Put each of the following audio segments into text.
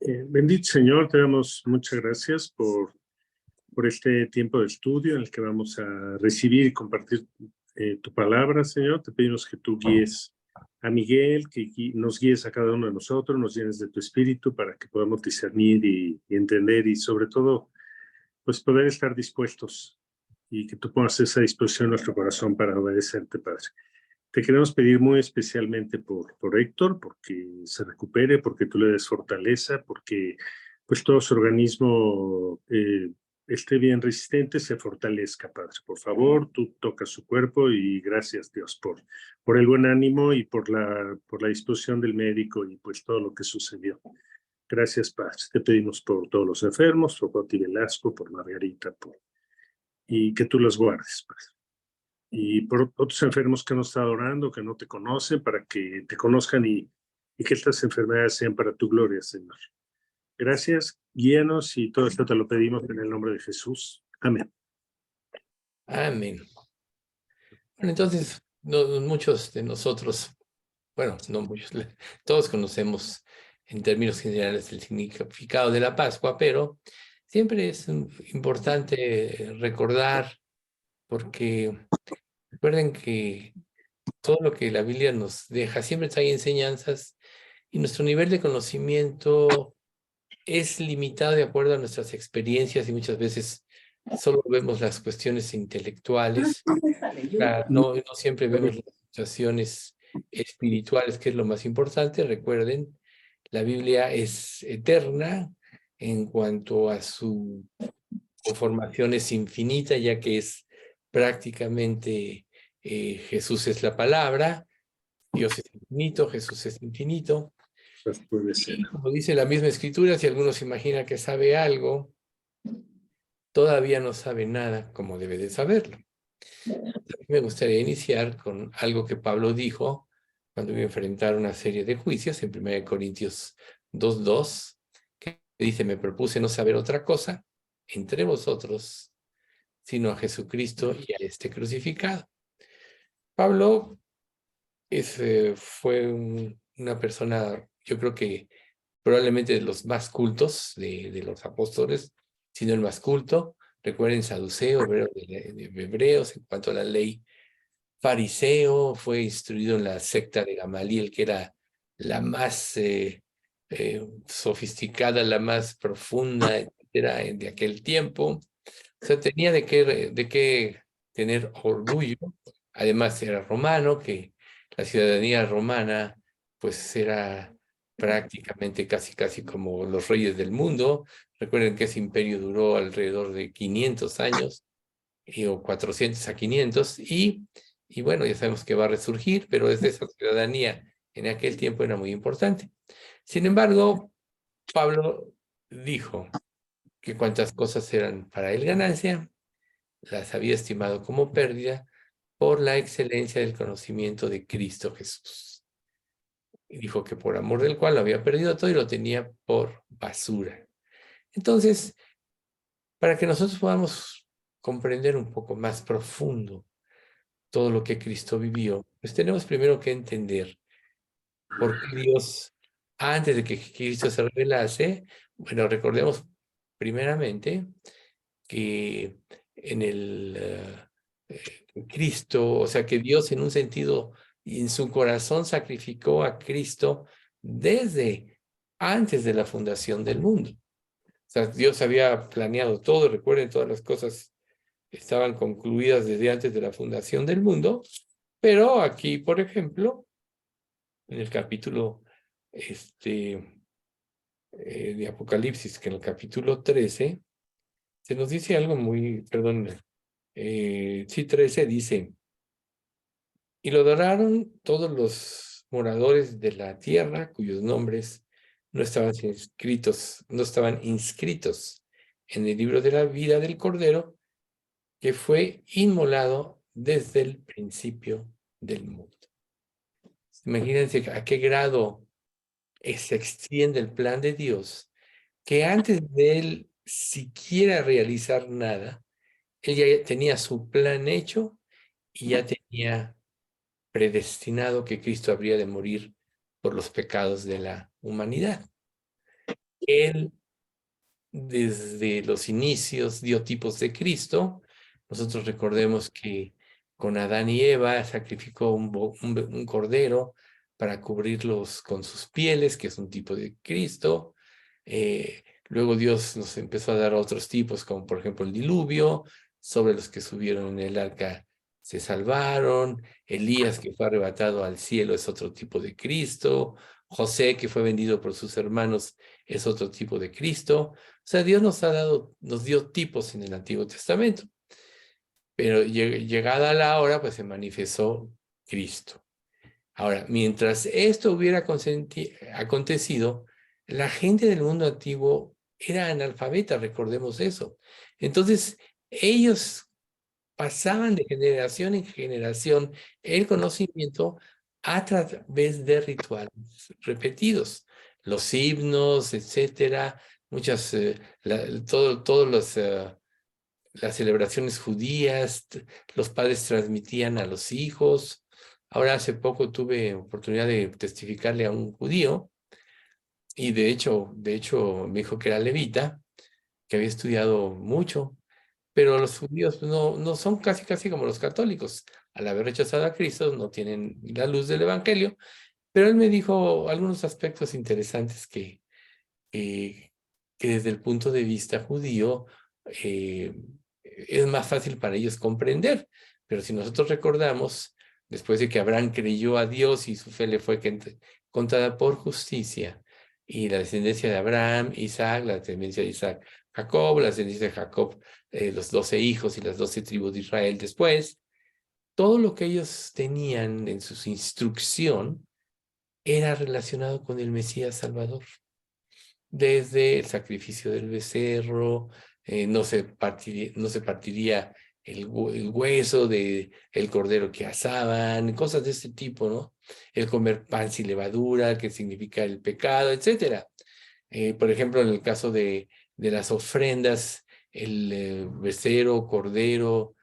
Bendito Señor, te damos muchas gracias por este tiempo de estudio en el que vamos a recibir y compartir tu palabra, Señor. Te pedimos que tú guíes a Miguel, que nos guíes a cada uno de nosotros, nos llenes de tu espíritu para que podamos discernir y entender y sobre todo, pues poder estar dispuestos y que tú pongas esa disposición en nuestro corazón para obedecerte, Padre. Te queremos pedir muy especialmente por Héctor, porque se recupere, porque tú le des fortaleza, porque pues todo su organismo esté bien resistente, se fortalezca, Padre. Por favor, tú tocas su cuerpo y gracias, Dios, por el buen ánimo y por la disposición del médico y pues todo lo que sucedió. Gracias, Padre. Te pedimos por todos los enfermos, por Pati Velasco, por Margarita, y que tú los guardes, Padre. Y por otros enfermos que han estado orando, que no te conocen, para que te conozcan y que estas enfermedades sean para tu gloria, Señor. Gracias, guíanos y todo esto te lo pedimos en el nombre de Jesús. Amén. Amén. Bueno, entonces, muchos de nosotros, bueno, no muchos, todos conocemos en términos generales el significado de la Pascua, pero siempre es importante recordar, porque recuerden que todo lo que la Biblia nos deja siempre trae enseñanzas y nuestro nivel de conocimiento es limitado de acuerdo a nuestras experiencias y muchas veces solo vemos las cuestiones intelectuales, no siempre vemos las situaciones espirituales, que es lo más importante. Recuerden, la Biblia es eterna en cuanto a su conformación es infinita, ya que es prácticamente Jesús es la palabra, Dios es infinito, Jesús es infinito. Pues puede ser. Y como dice la misma escritura, si alguno se imagina que sabe algo, todavía no sabe nada como debe de saberlo. A mí me gustaría iniciar con algo que Pablo dijo cuando iba a enfrentar una serie de juicios en 1 Corintios 2:2, que dice: me propuse no saber otra cosa entre vosotros, sino a Jesucristo y a este crucificado. Pablo fue una persona, yo creo que probablemente de los más cultos de los apóstoles, sino el más culto. Recuerden, saduceo, de hebreos, en cuanto a la ley, fariseo, fue instruido en la secta de Gamaliel, que era la más sofisticada, la más profunda, etcétera, de aquel tiempo. O sea, tenía de qué tener orgullo. Además, era romano, que la ciudadanía romana, pues era prácticamente casi como los reyes del mundo. Recuerden que ese imperio duró alrededor de 500 años, o 400 a 500, y bueno, ya sabemos que va a resurgir, pero desde esa ciudadanía en aquel tiempo era muy importante. Sin embargo, Pablo dijo que cuantas cosas eran para él ganancia, las había estimado como pérdida por la excelencia del conocimiento de Cristo Jesús. Y dijo que por amor del cual lo había perdido todo y lo tenía por basura. Entonces, para que nosotros podamos comprender un poco más profundo todo lo que Cristo vivió, pues tenemos primero que entender por qué Dios, antes de que Cristo se revelase, bueno, recordemos primeramente que en el Cristo, o sea, que Dios en un sentido y en su corazón sacrificó a Cristo desde antes de la fundación del mundo. O sea, Dios había planeado todo, recuerden, todas las cosas estaban concluidas desde antes de la fundación del mundo, pero aquí, por ejemplo, en el capítulo de Apocalipsis, que en el capítulo 13, se nos dice algo muy, perdón, sí, 13 dice: y lo adoraron todos los moradores de la tierra cuyos nombres no estaban inscritos en el libro de la vida del Cordero, que fue inmolado desde el principio del mundo. Imagínense a qué grado se extiende el plan de Dios, que antes de él siquiera realizar nada, él ya tenía su plan hecho y ya tenía predestinado que Cristo habría de morir por los pecados de la humanidad. Él, desde los inicios, dio tipos de Cristo. Nosotros recordemos que con Adán y Eva sacrificó un cordero para cubrirlos con sus pieles, que es un tipo de Cristo. Luego Dios nos empezó a dar otros tipos, como por ejemplo el diluvio, sobre los que subieron en el arca se salvaron. Elías, que fue arrebatado al cielo, es otro tipo de Cristo. José, que fue vendido por sus hermanos, es otro tipo de Cristo. O sea, Dios nos dio tipos en el Antiguo Testamento. Pero llegada la hora, pues se manifestó Cristo. Ahora, mientras esto hubiera acontecido, la gente del mundo antiguo era analfabeta, recordemos eso. Entonces, ellos pasaban de generación en generación el conocimiento a través de rituales repetidos. Los himnos, etcétera, muchas, todos los... las celebraciones judías, los padres transmitían a los hijos. Ahora hace poco tuve oportunidad de testificarle a un judío y de hecho me dijo que era levita, que había estudiado mucho, pero los judíos no son casi como los católicos. Al haber rechazado a Cristo no tienen la luz del evangelio, pero él me dijo algunos aspectos interesantes que desde el punto de vista judío es más fácil para ellos comprender. Pero si nosotros recordamos, después de que Abraham creyó a Dios y su fe le fue contada por justicia, y la descendencia de Abraham, Isaac, la descendencia de Isaac, Jacob, la descendencia de Jacob, los 12 hijos y las 12 tribus de Israel después, todo lo que ellos tenían en su instrucción era relacionado con el Mesías Salvador. Desde el sacrificio del becerro, no se partiría el hueso del cordero que asaban, cosas de este tipo, ¿no? El comer pan sin levadura, que significa el pecado, etcétera. Por ejemplo, en el caso de las ofrendas, el becerro, cordero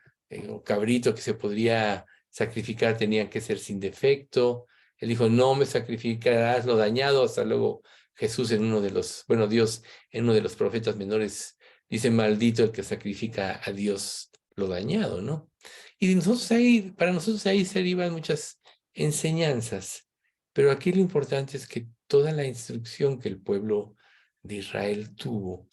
o cabrito que se podría sacrificar tenían que ser sin defecto. Él dijo, no me sacrificarás lo dañado. Hasta luego Jesús Dios en uno de los profetas menores dice, maldito el que sacrifica a Dios lo dañado, ¿no? Y para nosotros ahí se derivan muchas enseñanzas, pero aquí lo importante es que toda la instrucción que el pueblo de Israel tuvo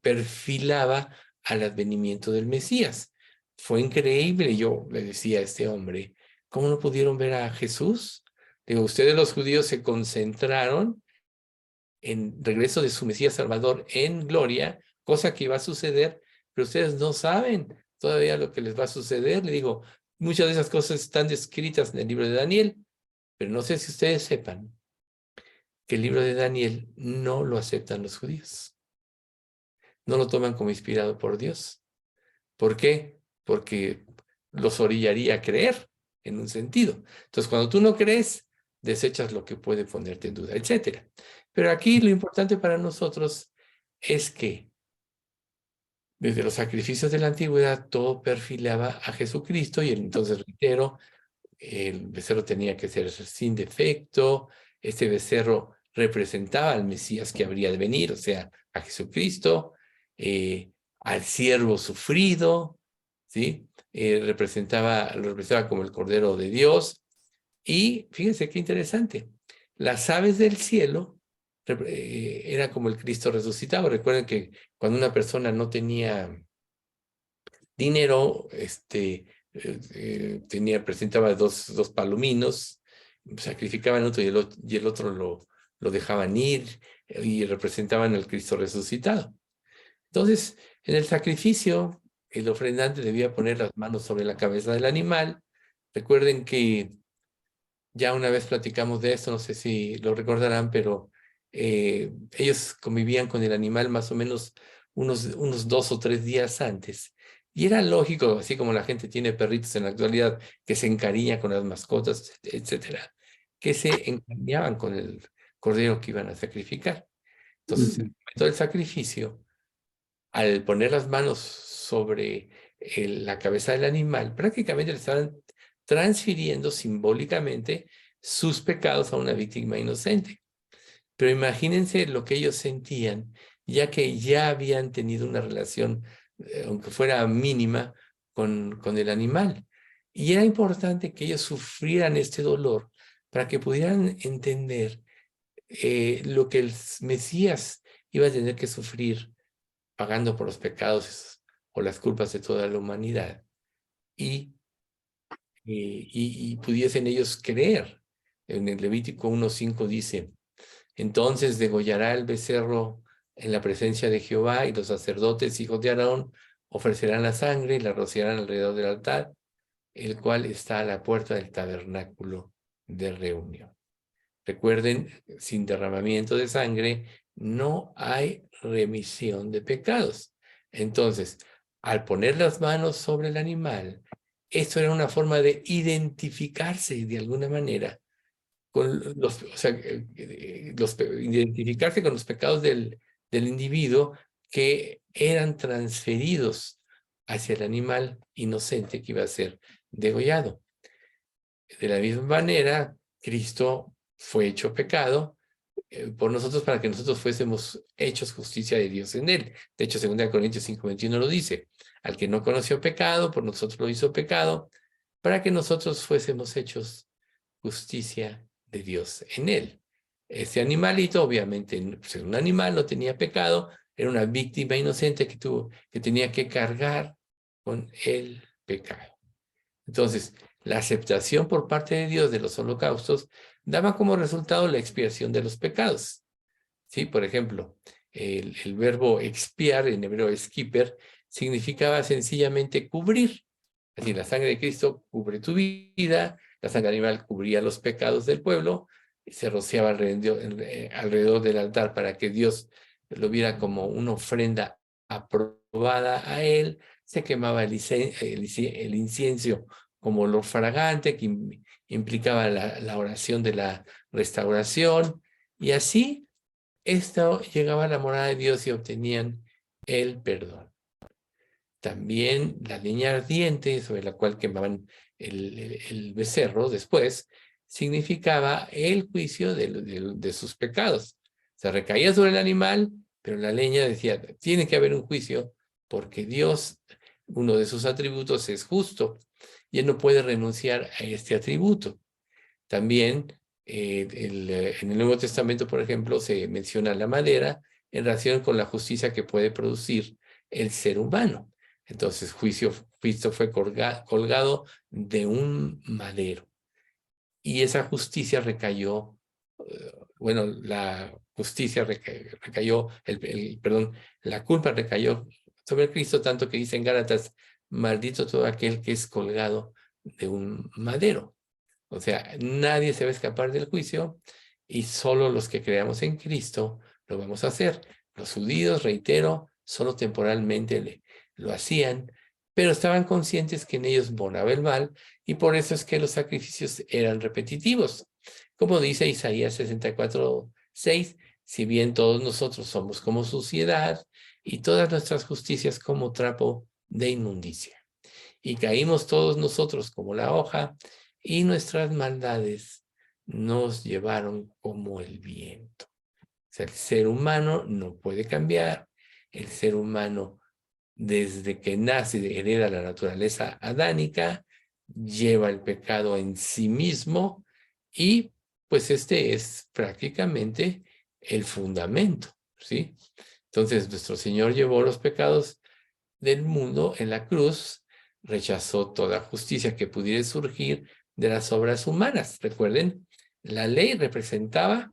perfilaba al advenimiento del Mesías. Fue increíble, yo le decía a este hombre, ¿cómo no pudieron ver a Jesús? Digo, ustedes los judíos se concentraron en regreso de su Mesías Salvador en gloria, cosa que iba a suceder, pero ustedes no saben todavía lo que les va a suceder. Le digo, muchas de esas cosas están descritas en el libro de Daniel, pero no sé si ustedes sepan que el libro de Daniel no lo aceptan los judíos. No lo toman como inspirado por Dios. ¿Por qué? Porque los orillaría a creer, en un sentido. Entonces, cuando tú no crees, desechas lo que puede ponerte en duda, etc. Pero aquí lo importante para nosotros es que desde los sacrificios de la antigüedad todo perfilaba a Jesucristo y entonces, reitero, el becerro tenía que ser sin defecto. Este becerro representaba al Mesías que habría de venir, o sea, a Jesucristo, al siervo sufrido, ¿sí? Lo representaba como el Cordero de Dios. Y fíjense qué interesante, las aves del cielo era como el Cristo resucitado. Recuerden que cuando una persona no tenía dinero, presentaba dos palominos, sacrificaban otro y el otro lo dejaban ir y representaban al Cristo resucitado. Entonces, en el sacrificio, el ofrendante debía poner las manos sobre la cabeza del animal. Recuerden que ya una vez platicamos de esto, no sé si lo recordarán, pero ellos convivían con el animal más o menos unos 2 o 3 días antes. Y era lógico, así como la gente tiene perritos en la actualidad, que se encariña con las mascotas, etcétera, que se encariñaban con el cordero que iban a sacrificar. Entonces, en el momento del sacrificio, al poner las manos sobre la cabeza del animal, prácticamente le estaban transfiriendo simbólicamente sus pecados a una víctima inocente. Pero imagínense lo que ellos sentían, ya que ya habían tenido una relación, aunque fuera mínima, con el animal. Y era importante que ellos sufrieran este dolor para que pudieran entender lo que el Mesías iba a tener que sufrir pagando por los pecados o las culpas de toda la humanidad. Y pudiesen ellos creer. En el Levítico 1:5 dice: entonces degollará el becerro en la presencia de Jehová, y los sacerdotes, hijos de Aarón, ofrecerán la sangre y la rociarán alrededor del altar, el cual está a la puerta del tabernáculo de reunión. Recuerden, sin derramamiento de sangre no hay remisión de pecados. Entonces, al poner las manos sobre el animal, esto era una forma de identificarse de alguna manera con identificarse con los pecados del individuo, que eran transferidos hacia el animal inocente que iba a ser degollado. De la misma manera, Cristo fue hecho pecado por nosotros, para que nosotros fuésemos hechos justicia de Dios en él. De hecho, 2 Corintios 5:21 lo dice: al que no conoció pecado, por nosotros lo hizo pecado, para que nosotros fuésemos hechos justicia de Dios en él. Ese animalito, obviamente, pues, un animal, no tenía pecado, era una víctima inocente que tenía que cargar con el pecado. Entonces, la aceptación por parte de Dios de los holocaustos daba como resultado la expiación de los pecados. ¿Sí? Por ejemplo, el verbo expiar, en hebreo esquiper, significaba sencillamente cubrir. Así, la sangre de Cristo cubre tu vida, la sangre animal cubría los pecados del pueblo, y se rociaba alrededor del altar para que Dios lo viera como una ofrenda aprobada a él. Se quemaba el incienso como olor fragante, que implicaba la oración de la restauración, y así esto llegaba a la morada de Dios y obtenían el perdón. También la leña ardiente sobre la cual quemaban el becerro después significaba el juicio de sus pecados. Se recaía sobre el animal, pero la leña decía: tiene que haber un juicio, porque Dios, uno de sus atributos es justo, y él no puede renunciar a este atributo. También en el Nuevo Testamento, por ejemplo, se menciona la madera en relación con la justicia que puede producir el ser humano. Entonces, Cristo fue colgado de un madero. Y esa justicia recayó, bueno, la justicia recayó, perdón, la culpa recayó sobre Cristo, tanto que dice en Gálatas: maldito todo aquel que es colgado de un madero. O sea, nadie se va a escapar del juicio, y solo los que creamos en Cristo lo vamos a hacer. Los judíos, reitero, solo temporalmente lo hacían, pero estaban conscientes que en ellos moraba el mal, y por eso es que los sacrificios eran repetitivos. Como dice Isaías 64:6, si bien todos nosotros somos como suciedad, y todas nuestras justicias como trapo de inmundicia, y caímos todos nosotros como la hoja, y nuestras maldades nos llevaron como el viento. O sea, el ser humano no puede cambiar. El ser humano, desde que nace, hereda la naturaleza adánica, lleva el pecado en sí mismo, y pues este es prácticamente el fundamento, ¿sí? Entonces, nuestro Señor llevó los pecados del mundo en la cruz, rechazó toda justicia que pudiera surgir de las obras humanas. Recuerden, la ley representa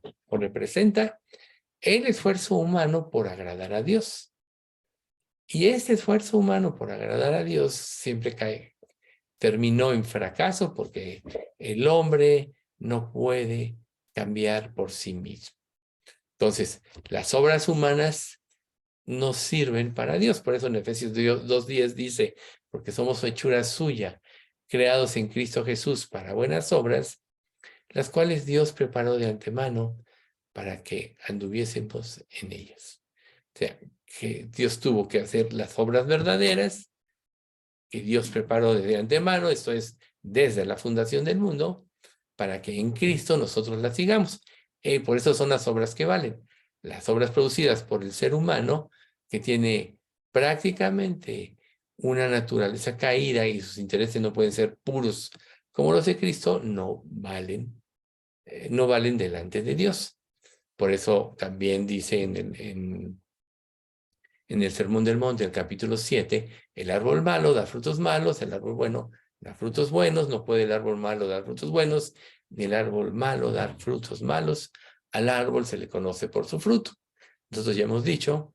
el esfuerzo humano por agradar a Dios. Y este esfuerzo humano por agradar a Dios siempre terminó en fracaso, porque el hombre no puede cambiar por sí mismo. Entonces, las obras humanas no sirven para Dios. Por eso en Efesios 2:10 dice: porque somos hechura suya, creados en Cristo Jesús para buenas obras, las cuales Dios preparó de antemano para que anduviésemos en ellas. O sea, que Dios tuvo que hacer las obras verdaderas que Dios preparó de antemano, esto es, desde la fundación del mundo, para que en Cristo nosotros las sigamos. Por eso son las obras que valen. Las obras producidas por el ser humano, que tiene prácticamente una naturaleza caída y sus intereses no pueden ser puros como los de Cristo, no valen delante de Dios. Por eso también dice en el Sermón del Monte, el capítulo 7, el árbol malo da frutos malos, el árbol bueno da frutos buenos, no puede el árbol malo dar frutos buenos, ni el árbol malo dar frutos malos. Al árbol se le conoce por su fruto. Nosotros ya hemos dicho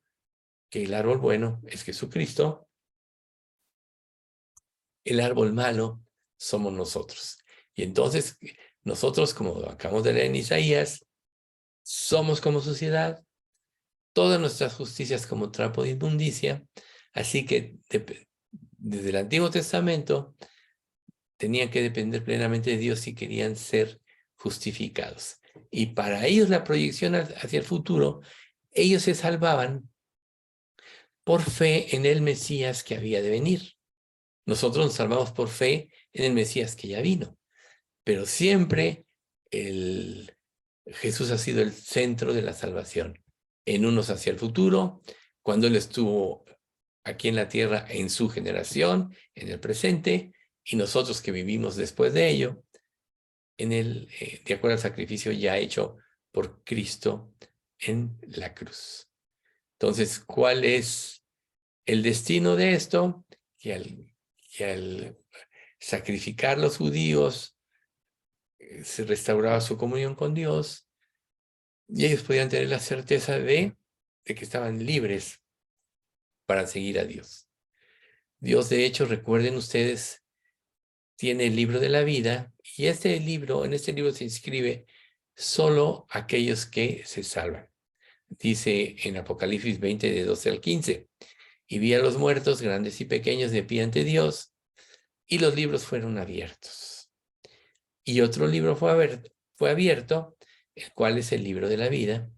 que el árbol bueno es Jesucristo, el árbol malo somos nosotros. Y entonces nosotros, como acabamos de leer en Isaías, somos como suciedad, todas nuestras justicias como trapo de inmundicia, así que desde el Antiguo Testamento tenían que depender plenamente de Dios si querían ser justificados. Y para ellos la proyección hacia el futuro, ellos se salvaban por fe en el Mesías que había de venir. Nosotros nos salvamos por fe en el Mesías que ya vino, pero siempre Jesús ha sido el centro de la salvación. En unos hacia el futuro, cuando Él estuvo aquí en la tierra en su generación, en el presente, y nosotros que vivimos después de ello, de acuerdo al sacrificio ya hecho por Cristo en la cruz. Entonces, ¿cuál es el destino de esto? Que al sacrificar los judíos, se restauraba su comunión con Dios, y ellos podían tener la certeza de que estaban libres para seguir a Dios. Dios, de hecho, recuerden ustedes, tiene el libro de la vida, y en este libro se inscribe solo aquellos que se salvan. Dice en Apocalipsis 20, de 12 al 15, y vi a los muertos, grandes y pequeños, de pie ante Dios, y los libros fueron abiertos. Y otro libro fue abierto, el cual es el libro de la vida,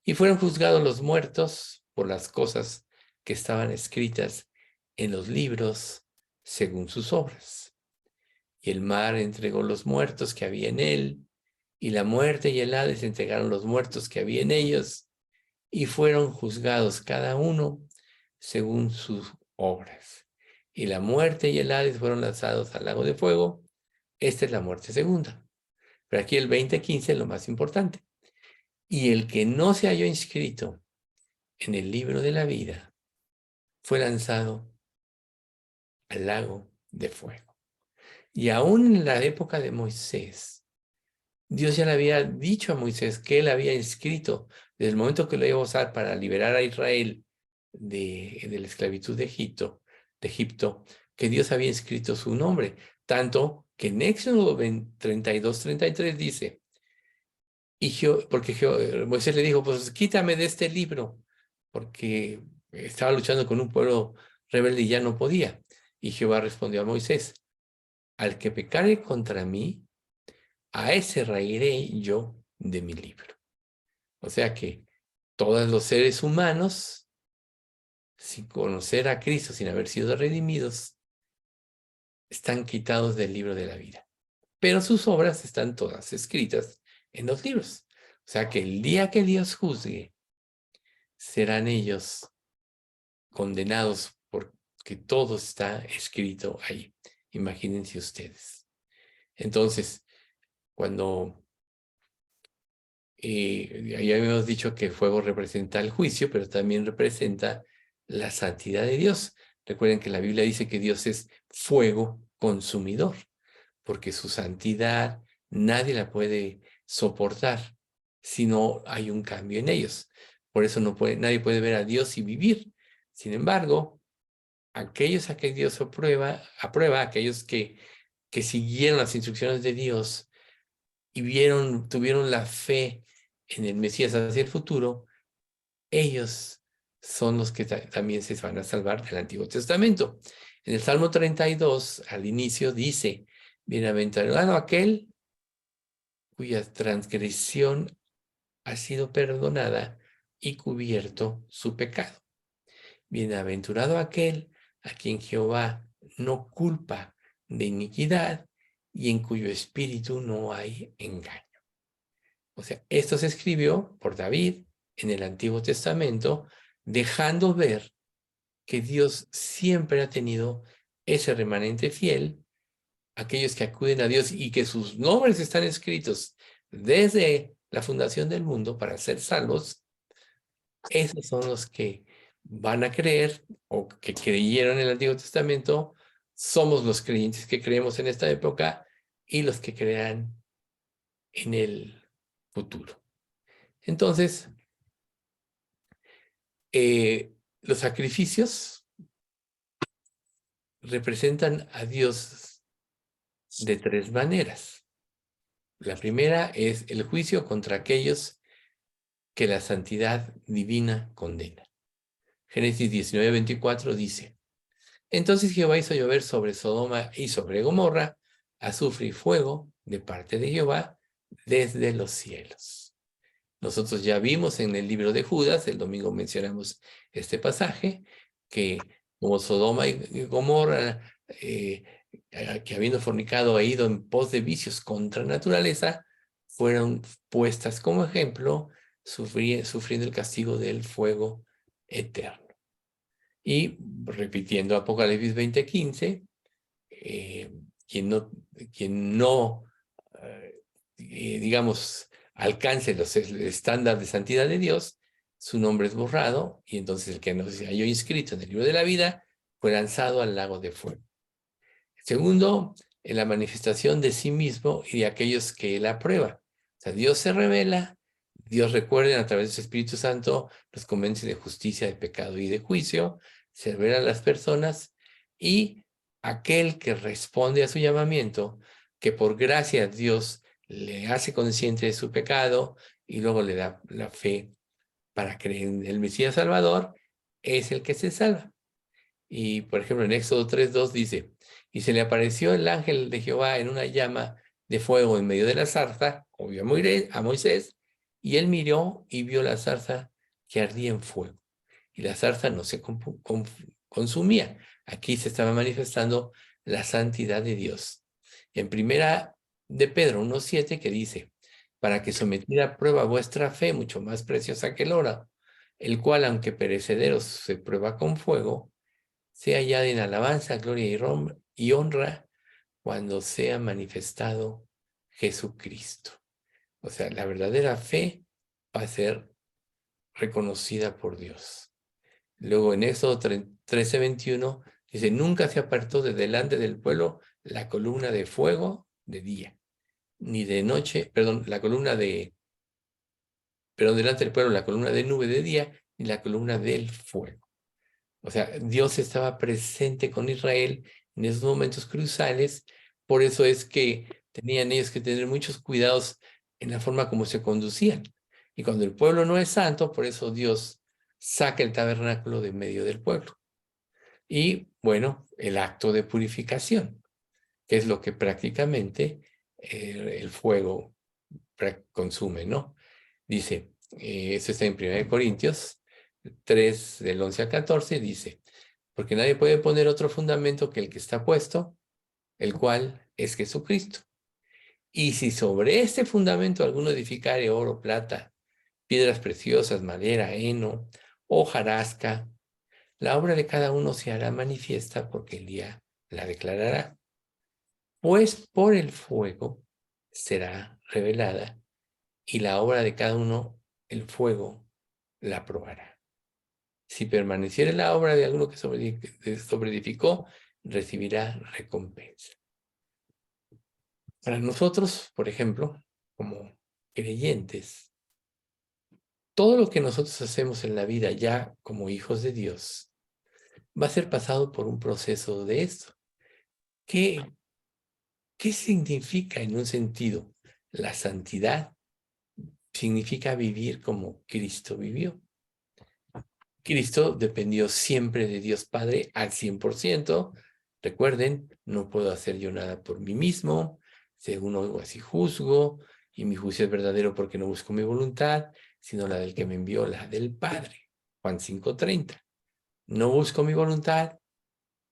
y fueron juzgados los muertos por las cosas que estaban escritas en los libros según sus obras. Y el mar entregó los muertos que había en él, y la muerte y el Hades entregaron los muertos que había en ellos, y fueron juzgados cada uno según sus obras. Y la muerte y el Hades fueron lanzados al lago de fuego. Esta es la muerte segunda. Pero aquí el 20:15 es lo más importante. Y el que no se halló inscrito en el libro de la vida fue lanzado al lago de fuego. Y aún en la época de Moisés, Dios ya le había dicho a Moisés que él había inscrito, desde el momento que lo iba a usar para liberar a Israel de la esclavitud de Egipto, que Dios había inscrito su nombre. Tanto que en Éxodo 32:33 dice, porque Moisés le dijo, pues quítame de este libro, porque estaba luchando con un pueblo rebelde y ya no podía. Y Jehová respondió a Moisés, al que pecare contra mí, a ese raeré yo de mi libro. O sea que todos los seres humanos, sin conocer a Cristo, sin haber sido redimidos, están quitados del libro de la vida. Pero sus obras están todas escritas en los libros. O sea que el día que Dios juzgue, serán ellos condenados porque todo está escrito ahí. Imagínense ustedes. Entonces, cuando ya habíamos dicho que el fuego representa el juicio, pero también representa la santidad de Dios. Recuerden que la Biblia dice que Dios es fuego consumidor, porque su santidad nadie la puede soportar si no hay un cambio en ellos. Por eso nadie puede ver a Dios y vivir. Sin embargo, aquellos a que Dios aprueba, aquellos que siguieron las instrucciones de Dios y tuvieron la fe en el Mesías hacia el futuro, ellos son los que también se van a salvar del Antiguo Testamento. En el Salmo 32, al inicio dice, bienaventurado aquel cuya transgresión ha sido perdonada y cubierto su pecado. Bienaventurado aquel a quien Jehová no culpa de iniquidad y en cuyo espíritu no hay engaño. O sea, esto se escribió por David en el Antiguo Testamento, dejando ver que Dios siempre ha tenido ese remanente fiel, aquellos que acuden a Dios y que sus nombres están escritos desde la fundación del mundo para ser salvos. Esos son los que van a creer o que creyeron en el Antiguo Testamento. Somos los creyentes que creemos en esta época y los que crean en el futuro. Entonces, los sacrificios representan a Dios de tres maneras. La primera es el juicio contra aquellos que la santidad divina condena. Génesis 19:24 dice: Entonces Jehová hizo llover sobre Sodoma y sobre Gomorra azufre y fuego de parte de Jehová desde los cielos. Nosotros ya vimos en el libro de Judas, el domingo mencionamos este pasaje, que como Sodoma y Gomorra, que habiendo fornicado e ido en pos de vicios contra naturaleza, fueron puestas como ejemplo, sufriendo el castigo del fuego eterno. Y repitiendo Apocalipsis 20:15, quien no digamos, alcance el estándar de santidad de Dios, su nombre es borrado, y entonces el que no se halló inscrito en el libro de la vida fue lanzado al lago de fuego. Segundo, en la manifestación de sí mismo y de aquellos que él aprueba. O sea, Dios se revela, Dios, recuerden, a través de su Espíritu Santo, los convence de justicia, de pecado y de juicio, se revela a las personas, y aquel que responde a su llamamiento, que por gracia Dios le hace consciente de su pecado y luego le da la fe para creer en el Mesías Salvador, es el que se salva. Y, por ejemplo, en Éxodo 3:2 dice: Y se le apareció el ángel de Jehová en una llama de fuego en medio de la zarza, obvio a Moisés, y él miró y vio la zarza que ardía en fuego. Y la zarza no se consumía. Aquí se estaba manifestando la santidad de Dios. En primera de Pedro 1:7, que dice: Para que sometida a prueba vuestra fe, mucho más preciosa que el oro, el cual, aunque perecedero, se prueba con fuego, sea hallada en alabanza, gloria y honra cuando sea manifestado Jesucristo. O sea, la verdadera fe va a ser reconocida por Dios. Luego en Éxodo 13:21 dice: Nunca se apartó de delante del pueblo la columna de fuego de día, ni de noche, delante del pueblo la columna de nube de día, ni la columna del fuego. O sea, Dios estaba presente con Israel en esos momentos cruciales. Por eso es que tenían ellos que tener muchos cuidados en la forma como se conducían. Y cuando el pueblo no es santo, por eso Dios saca el tabernáculo de medio del pueblo. Y bueno, el acto de purificación, que es lo que prácticamente el fuego consume, ¿no? Dice, eso está en 1 Corintios 3, del 11 al 14, dice: Porque nadie puede poner otro fundamento que el que está puesto, el cual es Jesucristo. Y si sobre este fundamento alguno edificare oro, plata, piedras preciosas, madera, heno, hojarasca, la obra de cada uno se hará manifiesta, porque el día la declarará. Pues por el fuego será revelada, y la obra de cada uno, el fuego la probará. Si permaneciere la obra de alguno que sobreedificó, recibirá recompensa. Para nosotros, por ejemplo, como creyentes, todo lo que nosotros hacemos en la vida ya como hijos de Dios va a ser pasado por un proceso de esto. ¿Qué significa en un sentido la santidad? Significa vivir como Cristo vivió. Cristo dependió siempre de Dios Padre al 100%. Recuerden, no puedo hacer yo nada por mí mismo, según oigo así juzgo, y mi juicio es verdadero porque no busco mi voluntad, sino la del que me envió, la del Padre. Juan 5:30. No busco mi voluntad,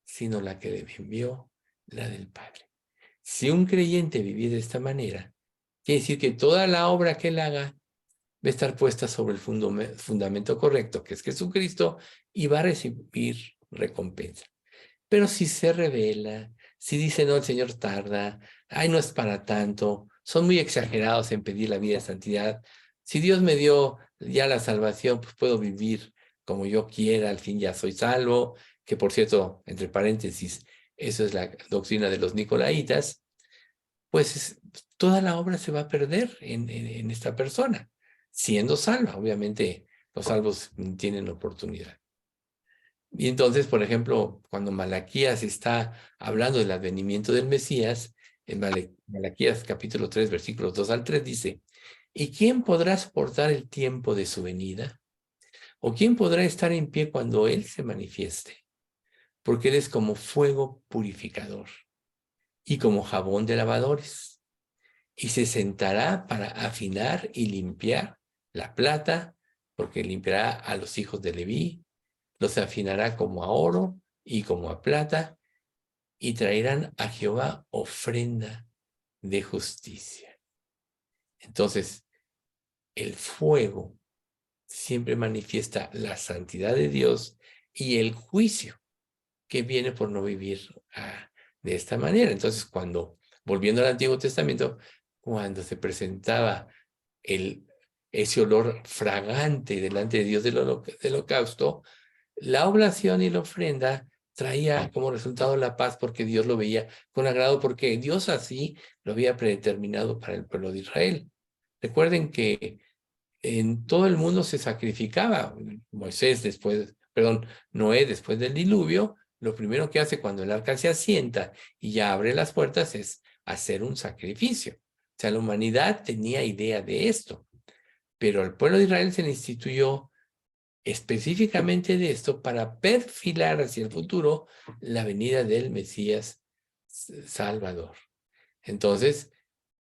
sino la que me envió, la del Padre. Si un creyente vivía de esta manera, Quiere decir que toda la obra que él haga va a estar puesta sobre el fundamento correcto, que es Jesucristo, y va a recibir recompensa. Pero si se revela, si dice, no, el Señor tarda, ay, no es para tanto, son muy exagerados en pedir la vida de santidad. Si Dios me dio ya la salvación, pues puedo vivir como yo quiera, al fin ya soy salvo, que por cierto, entre paréntesis, eso es la doctrina de los nicolaitas, pues toda la obra se va a perder en esta persona, siendo salva. Obviamente, los salvos tienen oportunidad. Y entonces, por ejemplo, cuando Malaquías está hablando del advenimiento del Mesías, en Malaquías capítulo 3, versículos 2 al 3, dice, ¿y quién podrá soportar el tiempo de su venida? ¿O quién podrá estar en pie cuando Él se manifieste? Porque Él es como fuego purificador y como jabón de lavadores. Y se sentará para afinar y limpiar la plata, porque limpiará a los hijos de Leví, los afinará como a oro y como a plata, y traerán a Jehová ofrenda de justicia. Entonces, el fuego siempre manifiesta la santidad de Dios y el juicio que viene por no vivir de esta manera. Entonces, volviendo al Antiguo Testamento, cuando se presentaba ese olor fragante delante de Dios del holocausto, la oblación y la ofrenda traía como resultado la paz, porque Dios lo veía con agrado, porque Dios así lo había predeterminado para el pueblo de Israel. Recuerden que en todo el mundo se sacrificaba. Noé después del diluvio, lo primero que hace cuando el arca se asienta y ya abre las puertas es hacer un sacrificio. O sea, la humanidad tenía idea de esto, pero al pueblo de Israel se le instituyó específicamente de esto para perfilar hacia el futuro la venida del Mesías Salvador. Entonces,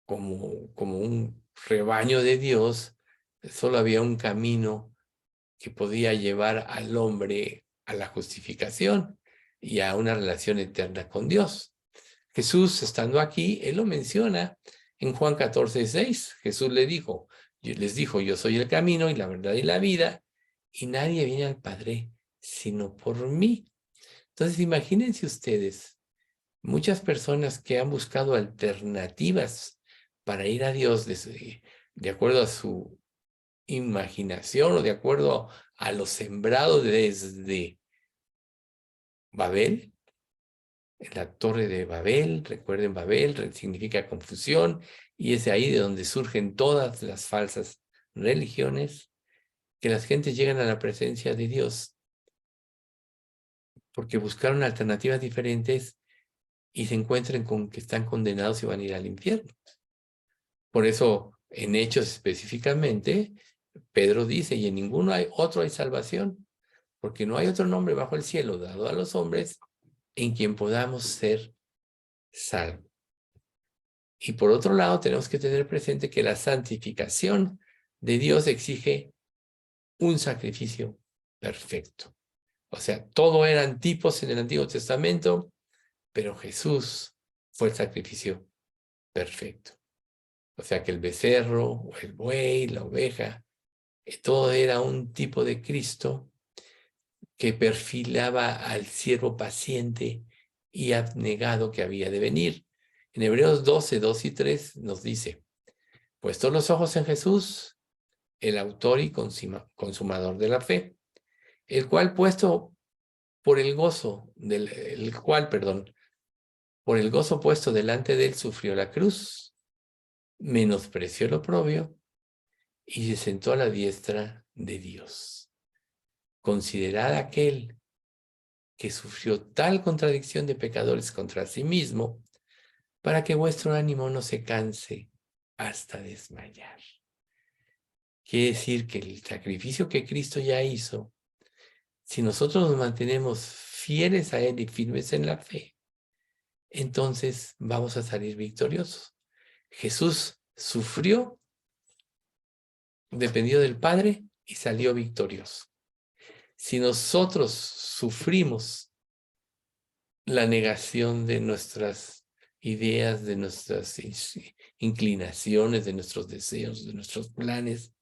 como un rebaño de Dios, solo había un camino que podía llevar al hombre a la justificación y a una relación eterna con Dios. Jesús, estando aquí, él lo menciona en Juan 14:6. Jesús les dijo, yo soy el camino y la verdad y la vida, y nadie viene al Padre sino por mí. Entonces, imagínense ustedes, muchas personas que han buscado alternativas para ir a Dios de acuerdo a su imaginación o de acuerdo a lo sembrado desde Babel, en la torre de Babel. Recuerden, Babel significa confusión, y es ahí de donde surgen todas las falsas religiones, que las gentes llegan a la presencia de Dios porque buscaron alternativas diferentes y se encuentran con que están condenados y van a ir al infierno. Por eso, en Hechos específicamente, Pedro dice, y en ninguno otro hay salvación, porque no hay otro nombre bajo el cielo dado a los hombres en quien podamos ser salvos. Y por otro lado, tenemos que tener presente que la santificación de Dios exige un sacrificio perfecto. O sea, todo eran tipos en el Antiguo Testamento, pero Jesús fue el sacrificio perfecto. O sea que el becerro, el buey, la oveja, todo era un tipo de Cristo que perfilaba al siervo paciente y abnegado que había de venir. En Hebreos 12, 2 y 3 nos dice, puestos los ojos en Jesús, el autor y consumador de la fe, el cual por el gozo puesto delante de él sufrió la cruz, menospreció el oprobio y se sentó a la diestra de Dios. Considerad aquel que sufrió tal contradicción de pecadores contra sí mismo, para que vuestro ánimo no se canse hasta desmayar. Quiere decir que el sacrificio que Cristo ya hizo, si nosotros nos mantenemos fieles a Él y firmes en la fe, entonces vamos a salir victoriosos. Jesús sufrió, dependió del Padre y salió victorioso. Si nosotros sufrimos la negación de nuestras ideas, de nuestras inclinaciones, de nuestros deseos, de nuestros planes,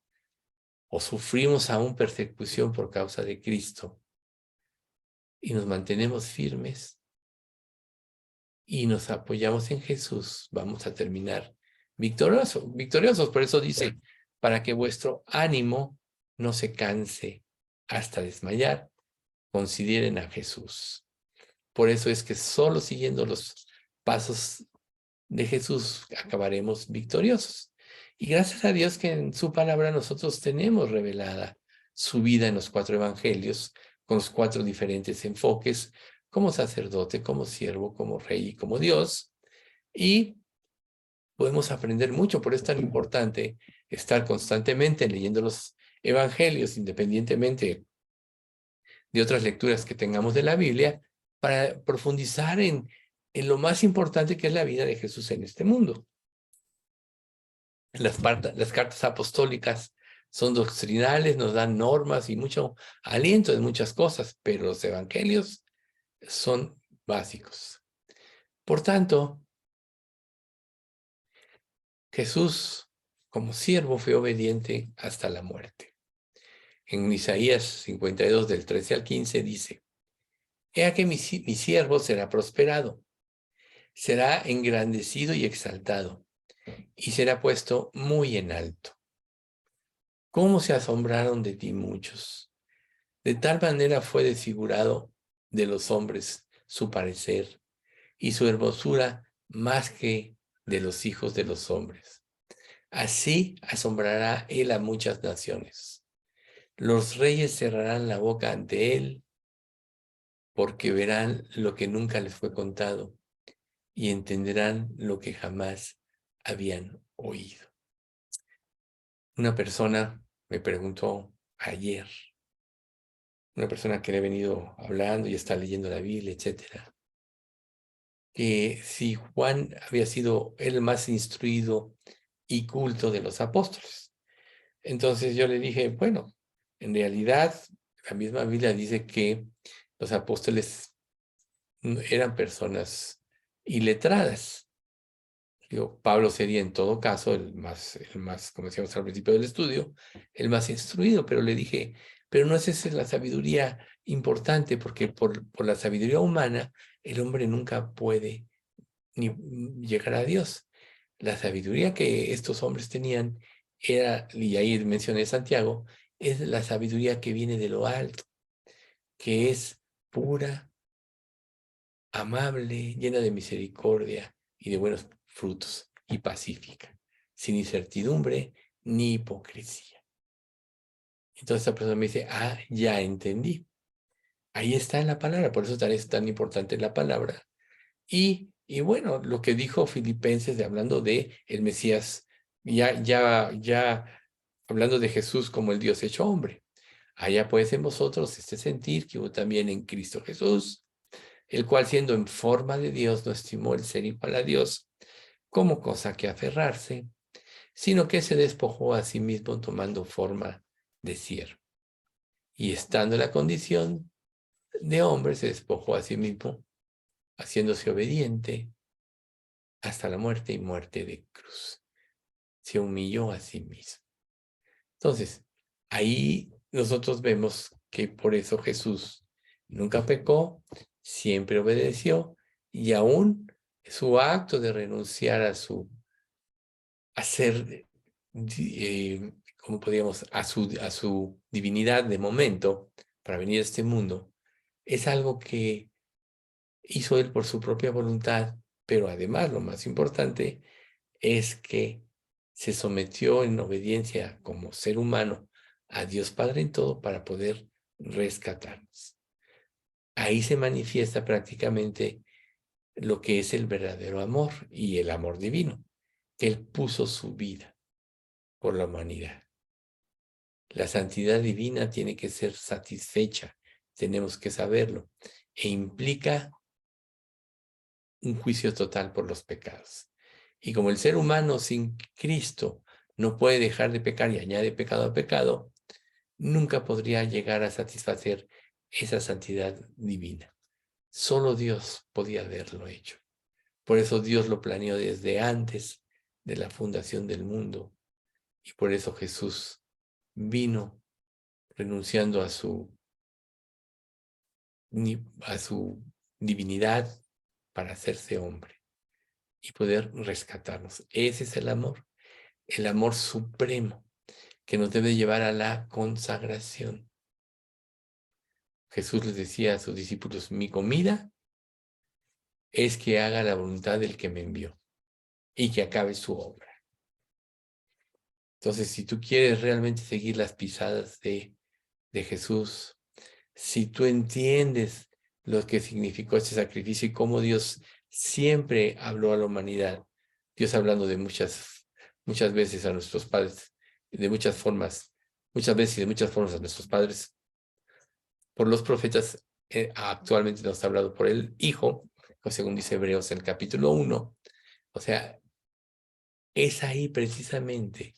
o sufrimos aún persecución por causa de Cristo, y nos mantenemos firmes y nos apoyamos en Jesús, vamos a terminar victoriosos. Por eso dice, para que vuestro ánimo no se canse hasta desmayar, consideren a Jesús. Por eso es que solo siguiendo los pasos de Jesús acabaremos victoriosos. Y gracias a Dios que en su palabra nosotros tenemos revelada su vida en los 4 evangelios, con los 4 diferentes enfoques, como sacerdote, como siervo, como rey y como Dios. Y podemos aprender mucho, por eso es tan importante estar constantemente leyendo los evangelios, independientemente de otras lecturas que tengamos de la Biblia, para profundizar en lo más importante que es la vida de Jesús en este mundo. Las cartas apostólicas son doctrinales, nos dan normas y mucho aliento de muchas cosas, pero los evangelios son básicos. Por tanto, Jesús, como siervo, fue obediente hasta la muerte. En Isaías 52, del 13 al 15, dice: He aquí mi siervo será prosperado, será engrandecido y exaltado, y será puesto muy en alto. ¿Cómo se asombraron de ti muchos? De tal manera fue desfigurado de los hombres su parecer, y su hermosura más que de los hijos de los hombres. Así asombrará él a muchas naciones. Los reyes cerrarán la boca ante él, porque verán lo que nunca les fue contado y entenderán lo que jamás habían oído. Una persona me preguntó ayer, una persona que le he venido hablando y está leyendo la Biblia, etcétera, que si Juan había sido el más instruido y culto de los apóstoles. Entonces yo le dije, bueno, en realidad la misma Biblia dice que los apóstoles eran personas iletradas. Digo, Pablo sería en todo caso el más, como decíamos al principio del estudio, el más instruido, pero le dije, pero no es esa la sabiduría importante, porque por la sabiduría humana el hombre nunca puede ni llegar a Dios. La sabiduría que estos hombres tenían era, y ahí mencioné Santiago, es la sabiduría que viene de lo alto, que es pura, amable, llena de misericordia y de buenos frutos, y pacífica, sin incertidumbre ni hipocresía. Entonces esta persona me dice, ya entendí. Ahí está en la palabra, por eso es tan importante la palabra. Y bueno, lo que dijo Filipenses hablando de el Mesías, ya hablando de Jesús como el Dios hecho hombre. Allá pues en vosotros este sentir que hubo también en Cristo Jesús, el cual siendo en forma de Dios no estimó el ser igual a Dios como cosa que aferrarse, sino que se despojó a sí mismo tomando forma de siervo. Y estando en la condición de hombre, se despojó a sí mismo, haciéndose obediente hasta la muerte y muerte de cruz. Se humilló a sí mismo. Entonces, ahí nosotros vemos que por eso Jesús nunca pecó, siempre obedeció, y aún su acto de renunciar a ser, ¿cómo podríamos? A su divinidad de momento, para venir a este mundo, es algo que hizo él por su propia voluntad, pero además lo más importante es que se sometió en obediencia como ser humano a Dios Padre en todo para poder rescatarnos. Ahí se manifiesta prácticamente lo que es el verdadero amor y el amor divino, que Él puso su vida por la humanidad. La santidad divina tiene que ser satisfecha, tenemos que saberlo, e implica un juicio total por los pecados. Y como el ser humano sin Cristo no puede dejar de pecar y añade pecado a pecado, nunca podría llegar a satisfacer esa santidad divina. Solo Dios podía haberlo hecho. Por eso Dios lo planeó desde antes de la fundación del mundo. Y por eso Jesús vino renunciando a su divinidad para hacerse hombre y poder rescatarnos. Ese es el amor supremo que nos debe llevar a la consagración. Jesús les decía a sus discípulos, mi comida es que haga la voluntad del que me envió y que acabe su obra. Entonces, si tú quieres realmente seguir las pisadas de Jesús, si tú entiendes lo que significó este sacrificio y cómo Dios siempre habló a la humanidad, Dios hablando de muchas veces a nuestros padres, de muchas formas, muchas veces y de muchas formas a nuestros padres, por los profetas, actualmente nos ha hablado por el Hijo, según dice Hebreos en el capítulo 1. O sea, es ahí precisamente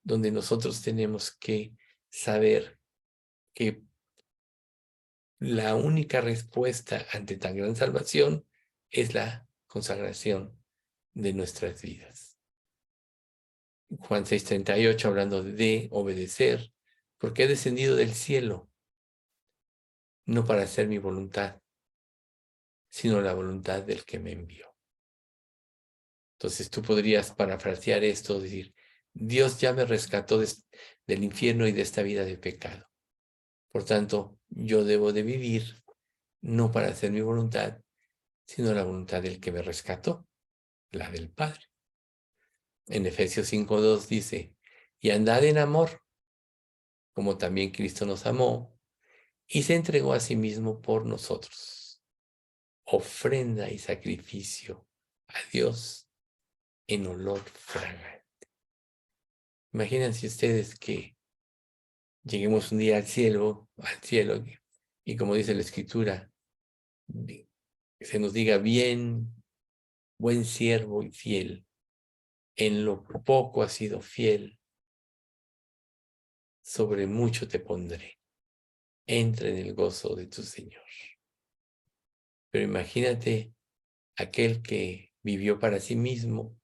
donde nosotros tenemos que saber que la única respuesta ante tan gran salvación es la consagración de nuestras vidas. Juan 6:38, hablando de obedecer, porque he descendido del cielo, no para hacer mi voluntad, sino la voluntad del que me envió. Entonces tú podrías parafrasear esto, decir, Dios ya me rescató del infierno y de esta vida de pecado. Por tanto, yo debo de vivir no para hacer mi voluntad, sino la voluntad del que me rescató, la del Padre. En Efesios 5:2 dice, y andad en amor, como también Cristo nos amó, y se entregó a sí mismo por nosotros, ofrenda y sacrificio a Dios en olor fragante. Imagínense ustedes que lleguemos un día al cielo, y como dice la Escritura, se nos diga bien, buen siervo y fiel, en lo poco has sido fiel, sobre mucho te pondré. Entra en el gozo de tu Señor. Pero imagínate aquel que vivió para sí mismo,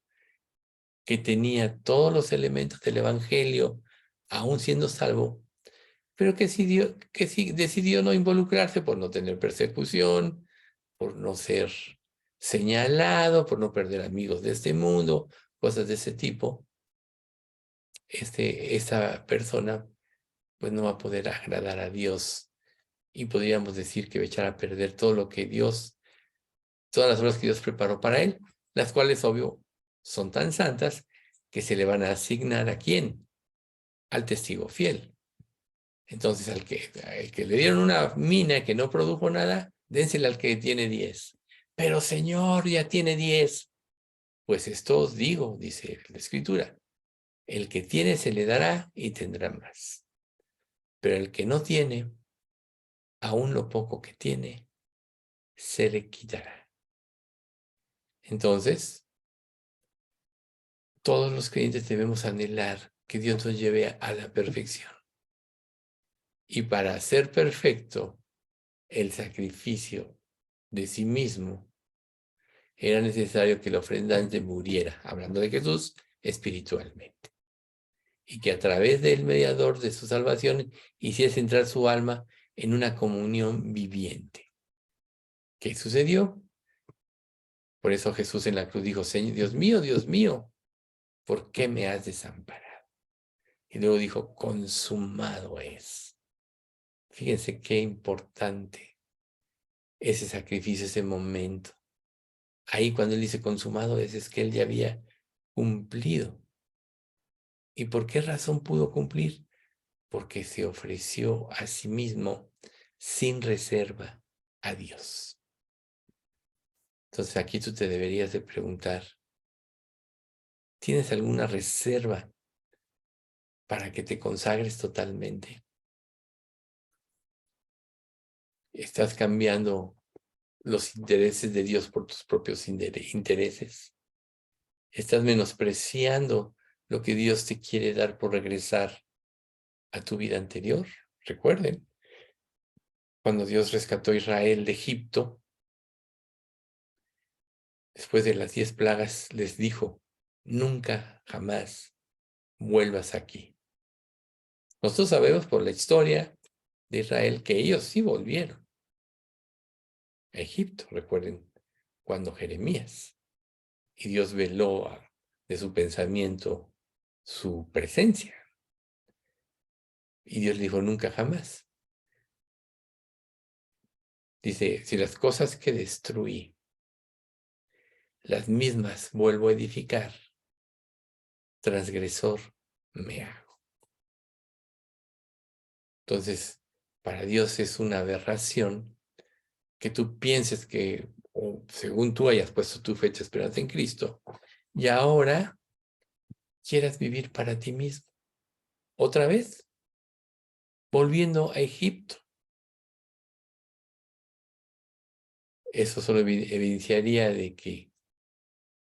que tenía todos los elementos del Evangelio, aún siendo salvo, pero que decidió no involucrarse por no tener persecución, por no ser señalado, por no perder amigos de este mundo, cosas de ese tipo. Esa persona pues no va a poder agradar a Dios y podríamos decir que va a echar a perder todo lo que Dios, todas las obras que Dios preparó para él, las cuales, obvio, son tan santas que se le van a asignar ¿a quién? Al testigo fiel. Entonces, al que le dieron una mina que no produjo nada, dénsela al que tiene 10. Pero, Señor, ya tiene 10. Pues esto os digo, dice la Escritura, el que tiene se le dará y tendrá más. Pero el que no tiene, aún lo poco que tiene, se le quitará. Entonces, todos los creyentes debemos anhelar que Dios nos lleve a la perfección. Y para ser perfecto, el sacrificio de sí mismo, era necesario que el ofrendante muriera, hablando de Jesús, espiritualmente. Y que a través del mediador de su salvación hiciese entrar su alma en una comunión viviente. ¿Qué sucedió? Por eso Jesús en la cruz dijo, Señor, Dios mío, ¿por qué me has desamparado? Y luego dijo, consumado es. Fíjense qué importante ese sacrificio, ese momento. Ahí cuando él dice consumado es que él ya había cumplido. ¿Y por qué razón pudo cumplir? Porque se ofreció a sí mismo sin reserva a Dios. Entonces aquí tú te deberías de preguntar, ¿tienes alguna reserva para que te consagres totalmente? ¿Estás cambiando los intereses de Dios por tus propios intereses? ¿Estás menospreciando lo que Dios te quiere dar por regresar a tu vida anterior? Recuerden, cuando Dios rescató a Israel de Egipto, después de las 10 plagas, les dijo, nunca jamás vuelvas aquí. Nosotros sabemos por la historia de Israel que ellos sí volvieron a Egipto. Recuerden cuando Jeremías, y Dios veló de su pensamiento su presencia. Y Dios le dijo, nunca jamás. Dice, si las cosas que destruí, las mismas vuelvo a edificar, transgresor me hago. Entonces, para Dios es una aberración que tú pienses que, o según tú hayas puesto tu fecha de esperanza en Cristo, y ahora quieras vivir para ti mismo. Otra vez, volviendo a Egipto. Eso solo evidenciaría de que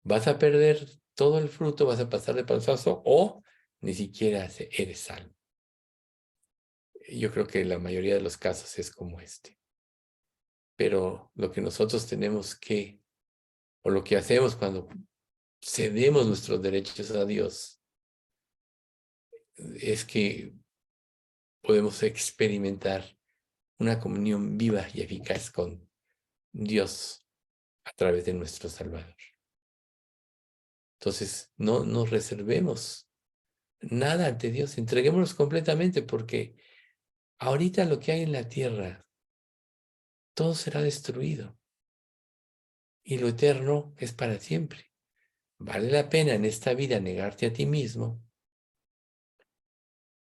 vas a perder todo el fruto, vas a pasar de panzazo o ni siquiera eres salvo. Yo creo que la mayoría de los casos es como este. Pero lo que nosotros tenemos que, o lo que hacemos cuando cedemos nuestros derechos a Dios, es que podemos experimentar una comunión viva y eficaz con Dios a través de nuestro Salvador. Entonces, no nos reservemos nada ante Dios, entreguémonos completamente, porque ahorita lo que hay en la tierra, todo será destruido. Y lo eterno es para siempre. Vale la pena en esta vida negarte a ti mismo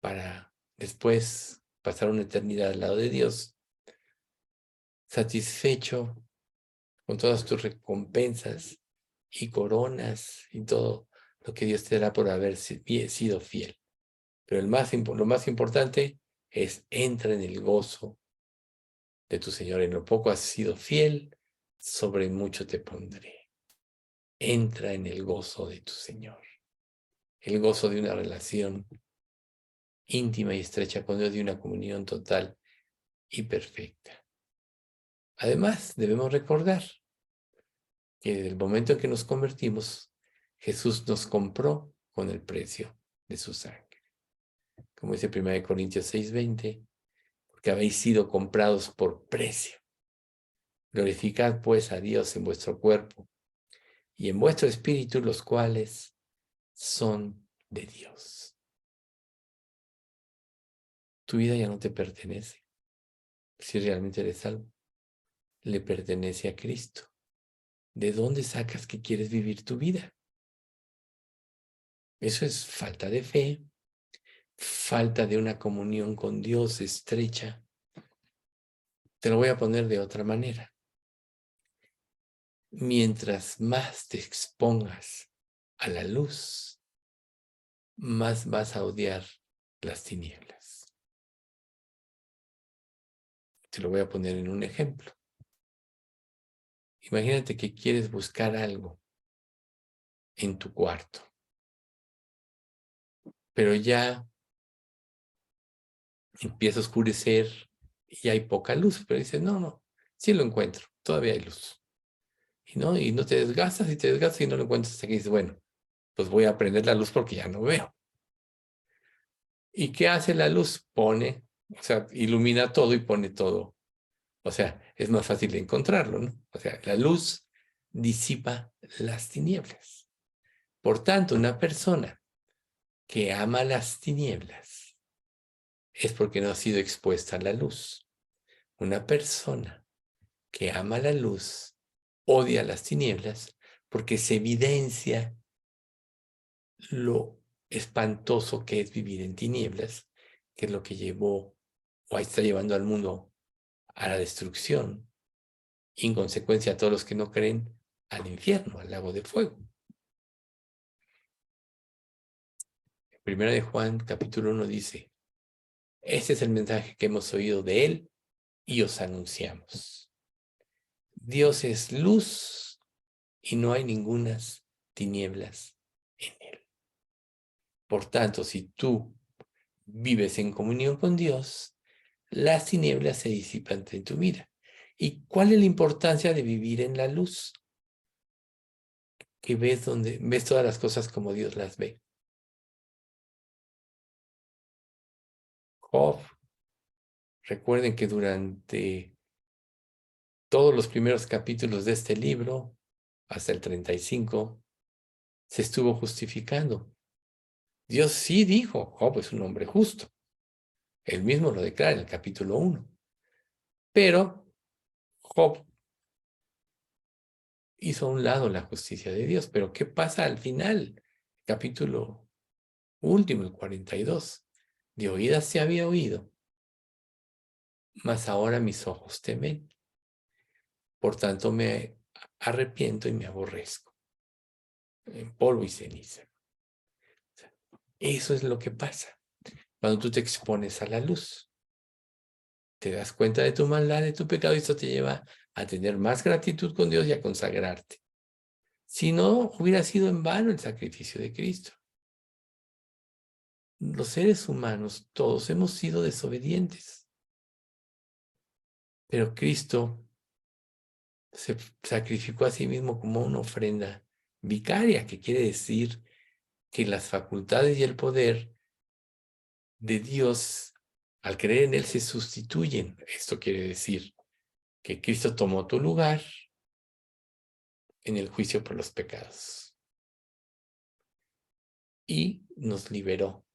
para después pasar una eternidad al lado de Dios, satisfecho con todas tus recompensas y coronas y todo lo que Dios te dará por haber sido fiel. Pero lo más importante es entra en el gozo de tu Señor. En lo poco has sido fiel, sobre mucho te pondré. Entra en el gozo de tu Señor. El gozo de una relación íntima y estrecha con Dios, de una comunión total y perfecta. Además, debemos recordar que desde el momento en que nos convertimos, Jesús nos compró con el precio de su sangre. Como dice 1 Corintios 6:20, porque habéis sido comprados por precio. Glorificad pues a Dios en vuestro cuerpo y en vuestro espíritu, los cuales son de Dios. Tu vida ya no te pertenece. Si realmente eres salvo, le pertenece a Cristo. ¿De dónde sacas que quieres vivir tu vida? Eso es falta de fe, falta de una comunión con Dios estrecha. Te lo voy a poner de otra manera. Mientras más te expongas a la luz, más vas a odiar las tinieblas. Te lo voy a poner en un ejemplo. Imagínate que quieres buscar algo en tu cuarto, pero ya empieza a oscurecer y hay poca luz, pero dices, no, sí lo encuentro, todavía hay luz. Y no te desgastas y no lo encuentras hasta que dices, bueno, pues voy a prender la luz porque ya no veo. ¿Y qué hace la luz? Ilumina todo y pone todo. O sea, es más fácil de encontrarlo, ¿no? O sea, la luz disipa las tinieblas. Por tanto, una persona que ama las tinieblas es porque no ha sido expuesta a la luz. Una persona que ama la luz odia las tinieblas porque se evidencia lo espantoso que es vivir en tinieblas, que es lo que llevó o está llevando al mundo a la destrucción, y en consecuencia a todos los que no creen al infierno, al lago de fuego. Primera de Juan, capítulo 1 dice, este es el mensaje que hemos oído de él y os anunciamos. Dios es luz y no hay ningunas tinieblas en él. Por tanto, si tú vives en comunión con Dios, las tinieblas se disipan de tu vida. ¿Y cuál es la importancia de vivir en la luz? que ves todas las cosas como Dios las ve. Job, recuerden que durante todos los primeros capítulos de este libro, hasta el 35, se estuvo justificando. Dios sí dijo, Job es un hombre justo. Él mismo lo declara en el capítulo 1. Pero Job hizo a un lado la justicia de Dios. Pero ¿qué pasa al final? Capítulo último, el 42. De oídas se había oído, mas ahora mis ojos te ven. Por tanto me arrepiento y me aborrezco en polvo y ceniza. Eso es lo que pasa cuando tú te expones a la luz. Te das cuenta de tu maldad, de tu pecado, y esto te lleva a tener más gratitud con Dios y a consagrarte. Si no, hubiera sido en vano el sacrificio de Cristo. Los seres humanos, todos hemos sido desobedientes. Pero Cristo se sacrificó a sí mismo como una ofrenda vicaria, que quiere decir que las facultades y el poder de Dios, al creer en Él, se sustituyen. Esto quiere decir que Cristo tomó tu lugar en el juicio por los pecados y nos liberó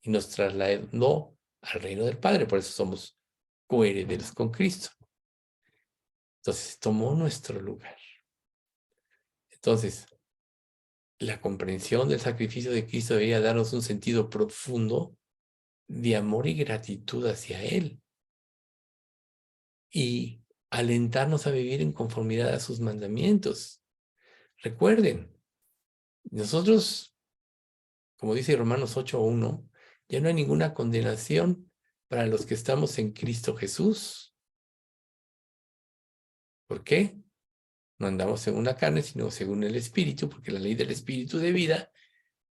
y nos trasladó al reino del Padre. Por eso somos coherederos con Cristo. Entonces, tomó nuestro lugar. Entonces, la comprensión del sacrificio de Cristo debería darnos un sentido profundo de amor y gratitud hacia Él y alentarnos a vivir en conformidad a sus mandamientos. Recuerden, nosotros, como dice Romanos 8:1, ya no hay ninguna condenación para los que estamos en Cristo Jesús. ¿Por qué? No andamos según la carne, sino según el Espíritu, porque la ley del Espíritu de vida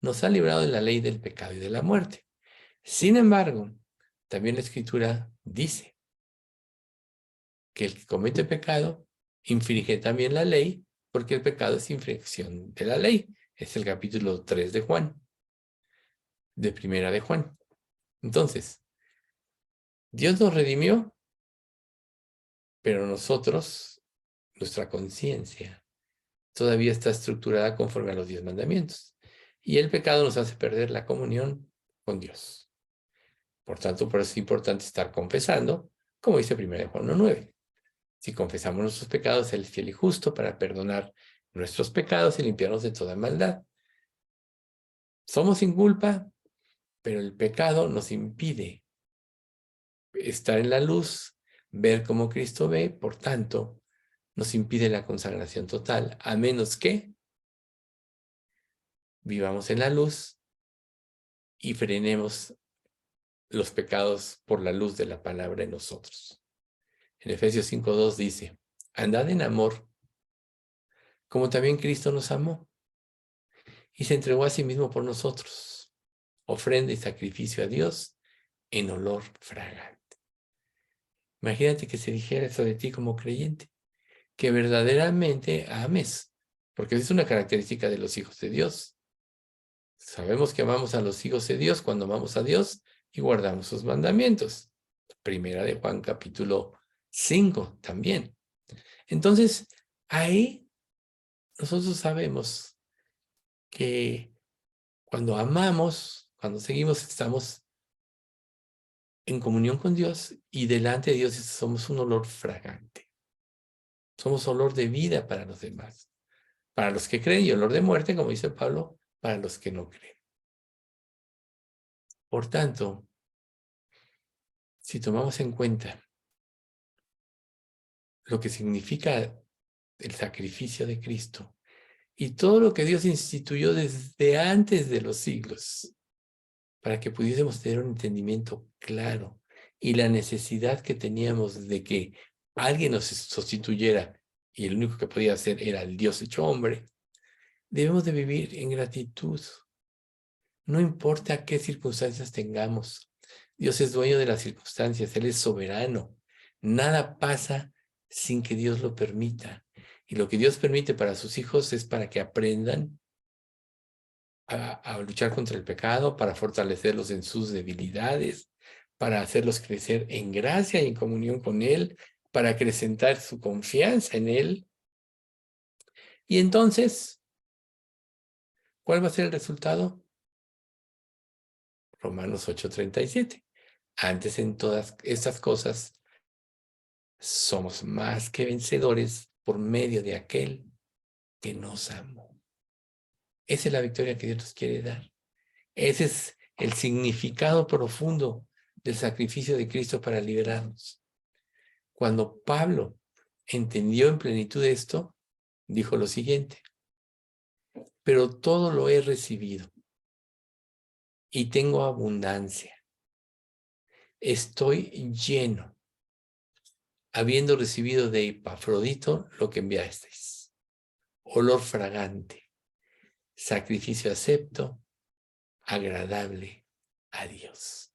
nos ha librado de la ley del pecado y de la muerte. Sin embargo, también la Escritura dice que el que comete pecado infringe también la ley, porque el pecado es infracción de la ley. Es el capítulo 3 de Juan, de Primera de Juan. Entonces, Dios nos redimió, pero nosotros, nuestra conciencia, todavía está estructurada conforme a los 10 mandamientos. Y el pecado nos hace perder la comunión con Dios. Por tanto, por eso es importante estar confesando, como dice 1 Juan 1:9. Si confesamos nuestros pecados, Él es fiel y justo para perdonar nuestros pecados y limpiarnos de toda maldad. Somos sin culpa, pero el pecado nos impide estar en la luz, ver como Cristo ve, por tanto, nos impide la consagración total, a menos que vivamos en la luz y frenemos los pecados por la luz de la palabra en nosotros. En Efesios 5:2 dice, andad en amor, como también Cristo nos amó, y se entregó a sí mismo por nosotros, ofrenda y sacrificio a Dios en olor fragante. Imagínate que se dijera eso de ti como creyente, que verdaderamente ames, porque es una característica de los hijos de Dios. Sabemos que amamos a los hijos de Dios cuando amamos a Dios y guardamos sus mandamientos. Primera de Juan capítulo 5 también. Entonces, ahí nosotros sabemos que cuando amamos, cuando seguimos, estamos en comunión con Dios y delante de Dios somos un olor fragante. Somos olor de vida para los demás. Para los que creen y olor de muerte, como dice Pablo, para los que no creen. Por tanto, si tomamos en cuenta lo que significa el sacrificio de Cristo y todo lo que Dios instituyó desde antes de los siglos, para que pudiésemos tener un entendimiento claro y la necesidad que teníamos de que alguien nos sustituyera y el único que podía hacer era el Dios hecho hombre, debemos de vivir en gratitud. No importa qué circunstancias tengamos, Dios es dueño de las circunstancias, Él es soberano. Nada pasa sin que Dios lo permita. Y lo que Dios permite para sus hijos es para que aprendan a luchar contra el pecado, para fortalecerlos en sus debilidades, para hacerlos crecer en gracia y en comunión con Él, para acrecentar su confianza en Él. Y entonces, ¿cuál va a ser el resultado? Romanos 8:37. Antes en todas estas cosas somos más que vencedores por medio de aquel que nos amó. Esa es la victoria que Dios nos quiere dar. Ese es el significado profundo del sacrificio de Cristo para liberarnos. Cuando Pablo entendió en plenitud esto, dijo lo siguiente: pero todo lo he recibido y tengo abundancia. Estoy lleno, habiendo recibido de Epafrodito lo que enviasteis. Olor fragante, sacrificio acepto, agradable a Dios.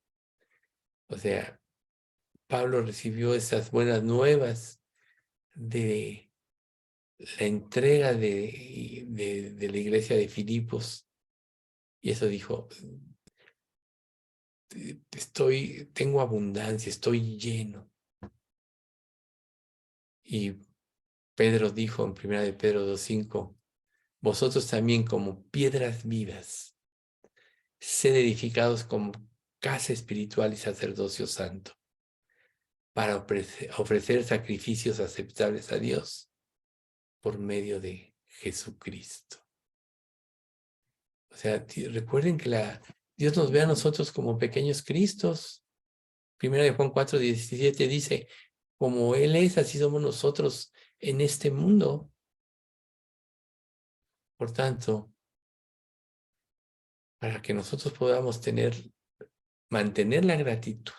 O sea, Pablo recibió esas buenas nuevas de la entrega de la iglesia de Filipos, y eso dijo: tengo abundancia, estoy lleno. Y Pedro dijo en 1 de Pedro 2:5, vosotros también como piedras vivas, sed edificados como casa espiritual y sacerdocio santo, para ofrecer sacrificios aceptables a Dios por medio de Jesucristo. O sea, recuerden que Dios nos ve a nosotros como pequeños Cristos. 1 de Juan 4:17 dice, como Él es, así somos nosotros en este mundo. Por tanto, para que nosotros podamos mantener la gratitud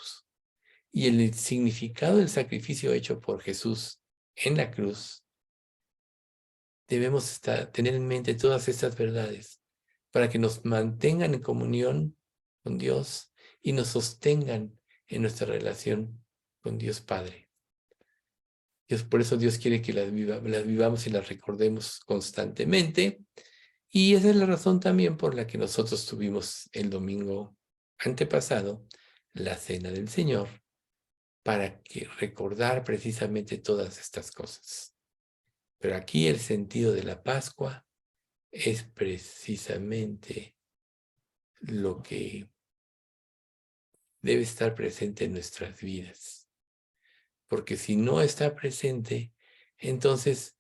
y el significado del sacrificio hecho por Jesús en la cruz, debemos tener en mente todas estas verdades para que nos mantengan en comunión con Dios y nos sostengan en nuestra relación con Dios Padre. Por eso Dios quiere que las vivamos y las recordemos constantemente. Y esa es la razón también por la que nosotros tuvimos el domingo antepasado la Cena del Señor, para recordar precisamente todas estas cosas. Pero aquí el sentido de la Pascua es precisamente lo que debe estar presente en nuestras vidas. Porque si no está presente, entonces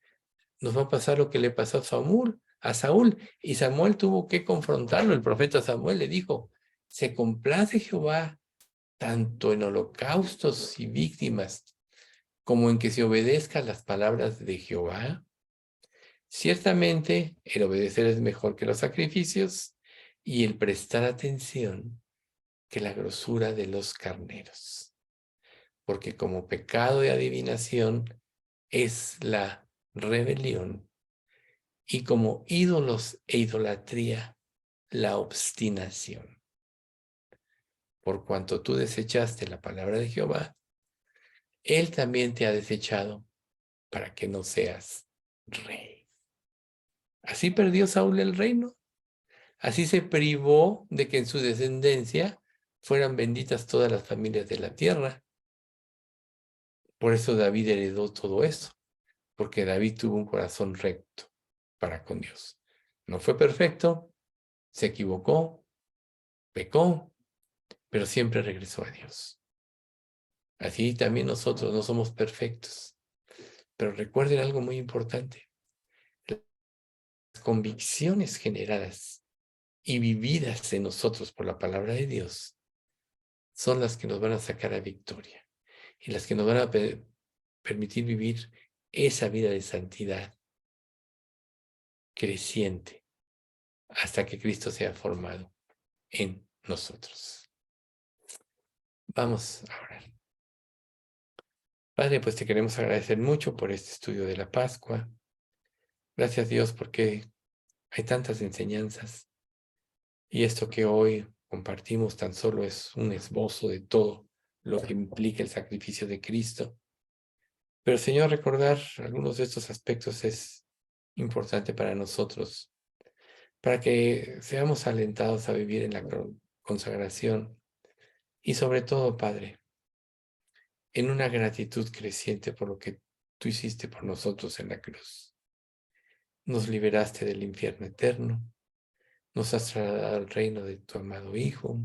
nos va a pasar lo que le pasó a Saúl, y Samuel tuvo que confrontarlo. El profeta Samuel le dijo, ¿se complace Jehová tanto en holocaustos y víctimas como en que se obedezca las palabras de Jehová? Ciertamente, el obedecer es mejor que los sacrificios y el prestar atención que la grosura de los carneros. Porque como pecado de adivinación es la rebelión, y como ídolos e idolatría la obstinación. Por cuanto tú desechaste la palabra de Jehová, Él también te ha desechado para que no seas rey. Así perdió Saúl el reino. Así se privó de que en su descendencia fueran benditas todas las familias de la tierra. Por eso David heredó todo eso, porque David tuvo un corazón recto para con Dios. No fue perfecto, se equivocó, pecó, pero siempre regresó a Dios. Así también nosotros no somos perfectos. Pero recuerden algo muy importante. Las convicciones generadas y vividas en nosotros por la palabra de Dios son las que nos van a sacar a victoria y las que nos van a permitir vivir esa vida de santidad creciente hasta que Cristo sea formado en nosotros. Vamos a orar. Padre, pues te queremos agradecer mucho por este estudio de la Pascua. Gracias, Dios, porque hay tantas enseñanzas y esto que hoy compartimos tan solo es un esbozo de todo lo que implica el sacrificio de Cristo. Pero, Señor, recordar algunos de estos aspectos es importante para nosotros, para que seamos alentados a vivir en la consagración y sobre todo, Padre, en una gratitud creciente por lo que tú hiciste por nosotros en la cruz. Nos liberaste del infierno eterno, nos has trasladado al reino de tu amado Hijo,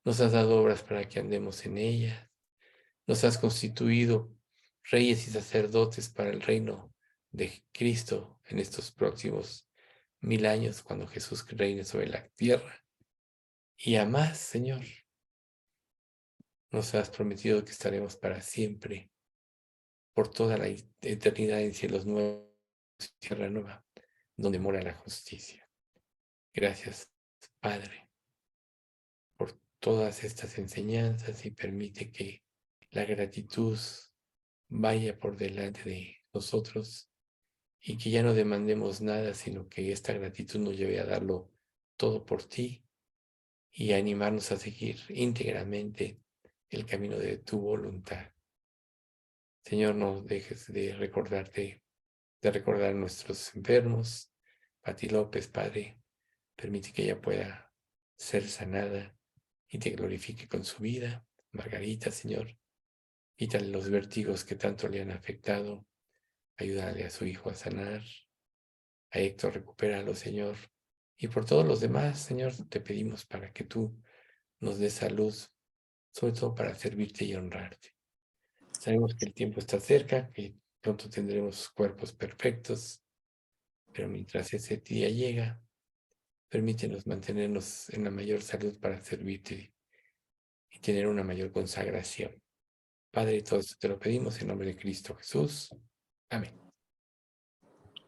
nos has dado obras para que andemos en ellas, nos has constituido reyes y sacerdotes para el reino de Cristo en estos próximos 1000 años, cuando Jesús reine sobre la tierra. Y además, Señor, nos has prometido que estaremos para siempre, por toda la eternidad en cielos nuevos y tierra nueva, donde mora la justicia. Gracias, Padre, por todas estas enseñanzas y permite que la gratitud vaya por delante de nosotros y que ya no demandemos nada, sino que esta gratitud nos lleve a darlo todo por ti y a animarnos a seguir íntegramente el camino de tu voluntad. Señor, no dejes de recordar a nuestros enfermos. Pati López, Padre, permite que ella pueda ser sanada y te glorifique con su vida. Margarita, Señor, quítale los vértigos que tanto le han afectado. Ayúdale a su hijo a sanar. A Héctor, recupéralo, Señor. Y por todos los demás, Señor, te pedimos para que tú nos des salud, sobre todo para servirte y honrarte. Sabemos que el tiempo está cerca, que pronto tendremos cuerpos perfectos, pero mientras ese día llega, permítenos mantenernos en la mayor salud para servirte y tener una mayor consagración. Padre, todo esto te lo pedimos en nombre de Cristo Jesús. Amén.